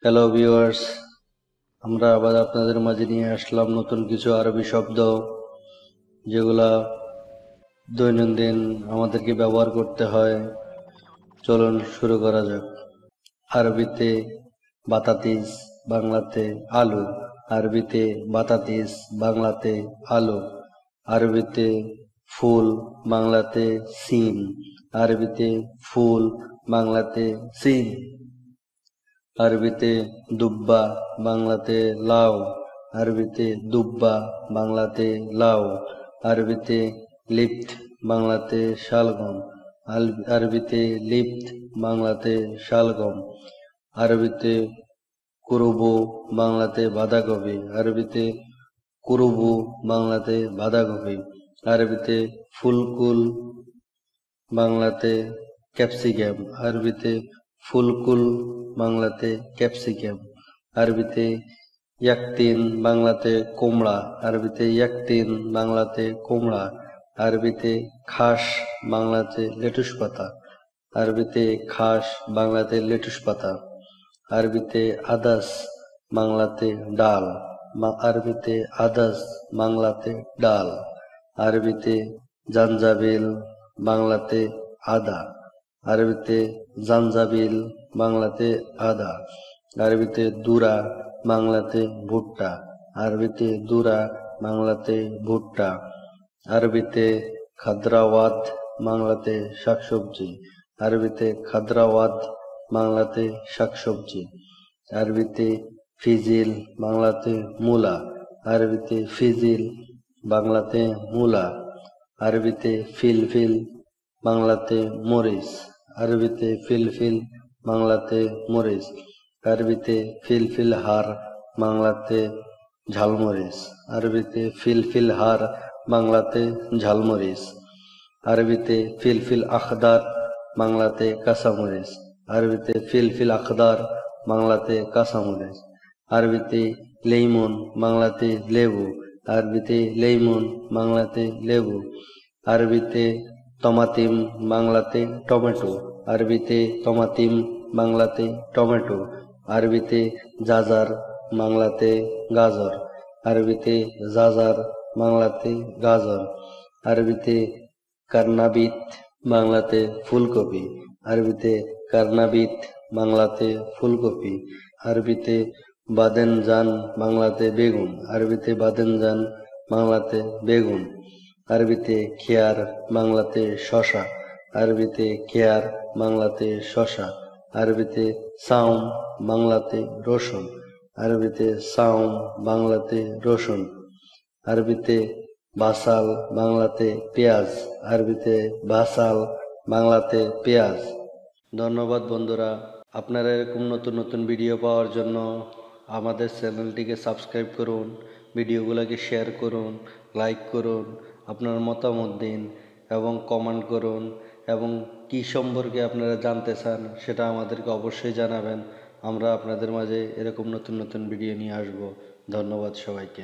Hello viewers, আমরা আবার আপনাদের মাঝে নিয়ে আসলাম নতুন কিছু আরবি শব্দ যেগুলা দৈনন্দিন আমাদেরকে ব্যবহার করতে হয়। চলুন শুরু করা যাক। আরবিতে বাতাতিস, বাংলাতে আলু। আরবিতে বাতাতিস, বাংলাতে আলু। আরবিতে ফুল, বাংলাতে সিম। আরবিতে ফুল, বাংলাতে সিম। আরবিতে দুব্বা, বাংলাতে লাউ। আরবিতে দুব্বা, বাংলাতে লাউ। আরবিতে লিপ্ত, বাংলাতে শালগম। আরবিতে লিপ্ত, বাংলাতে শালগম। আরবিতে কুরুবু, বাংলাতে বাঁধাকপি। আরবিতে কুরুবু, বাংলাতে বাঁধাকপি। আরবিতে ফুলকুল, বাংলাতে ক্যাপসিকাম। আরবিতে ফুলকুল, বাংলাতে ক্যাপসিকাম। আরবিতে ইয়াকতিন, বাংলাতে কুমড়া। আরবিতে ইয়াকতিন, বাংলাতে কুমড়া। আরবিতে খাস, বাংলাতে লেটুস পাতা। আরবিতে খাস, বাংলাতে লেটুস পাতা। আরবিতে আদাস, বাংলাতে ডাল। আরবিতে আদাস, বাংলাতে ডাল। আরবিতে জাঞ্জাবিল, বাংলাতে আদা। আরবিতে জাঞ্জাবিল, বাংলাতে আদা। আরবিতে দুরা, বাংলাতে ভুট্টা। আরবিতে দুরা, বাংলাতে ভুট্টা। আরবিতে খাদ্রাওয়াত, বাংলাতে শাকসবজি। আরবিতে খাদ্রাওয়াত, বাংলাতে শাকসবজি। আরবিতে ফিজিল, বাংলাতে মূলা। আরবিতে ফিজিল, বাংলাতে মূলা। আরবিতে ফিলফিল, বাংলাতে মরিচ। আরবিতে ফিলফিল, বাংলাতে মরিচ। আরবিতে ফিলফিল হার, বাংলাতে ঝালমরিচ। আরবিতে ফিলফিল হার, বাংলাতে ঝালমরিচ। আরবিতে ফিলফিল আখদার, বাংলাতে কাঁচামরিচ। আরবিতে ফিলফিল আখদার, বাংলাতে কাঁচামরিচ। আরবিতে লেমন, বাংলাতে লেবু। আরবিতে লেমন, বাংলাতে লেবু। আরবিতে তমাতিম, বাংলাতে টমেটো। আরবিতে তমাতিম, বাংলাতে টমেটো। আরবিতে জাজার, বাংলাতে গাজর। আরবিতে জাজার, বাংলাতে গাজর। আরবিতে কার্নাবিত, বাংলাতে ফুলকপি। আরবিতে কার্নাবিত, বাংলাতে ফুলকপি। আরবিতে বাদেনজান, বাংলাতে বেগুন। আরবিতে বাদেনজান, বাংলাতে বেগুন। আরবিতে খেয়ার, বাংলাতে শশা। আরবিতে খেয়ার, বাংলাতে শশা। আরবিতে সাউম, বাংলাতে রসুন। আরবিতে সাউম, বাংলাতে রসুন। আরবিতে বাসাল, বাংলাতে পেঁয়াজ। আরবিতে বাসাল, বাংলাতে পেঁয়াজ। ধন্যবাদ বন্ধুরা। আপনারা এরকম নতুন নতুন ভিডিও পাওয়ার জন্য আমাদের চ্যানেলটিকে সাবস্ক্রাইব করুন, ভিডিওগুলোকে শেয়ার করুন, লাইক করুন, আপনার মতামত দিন এবং কমেন্ট করুন, এবং কী সম্পর্কে আপনারা জানতে চান সেটা আমাদেরকে অবশ্যই জানাবেন। আমরা আপনাদের মাঝে এরকম নতুন নতুন ভিডিও নিয়ে আসব। ধন্যবাদ সবাইকে।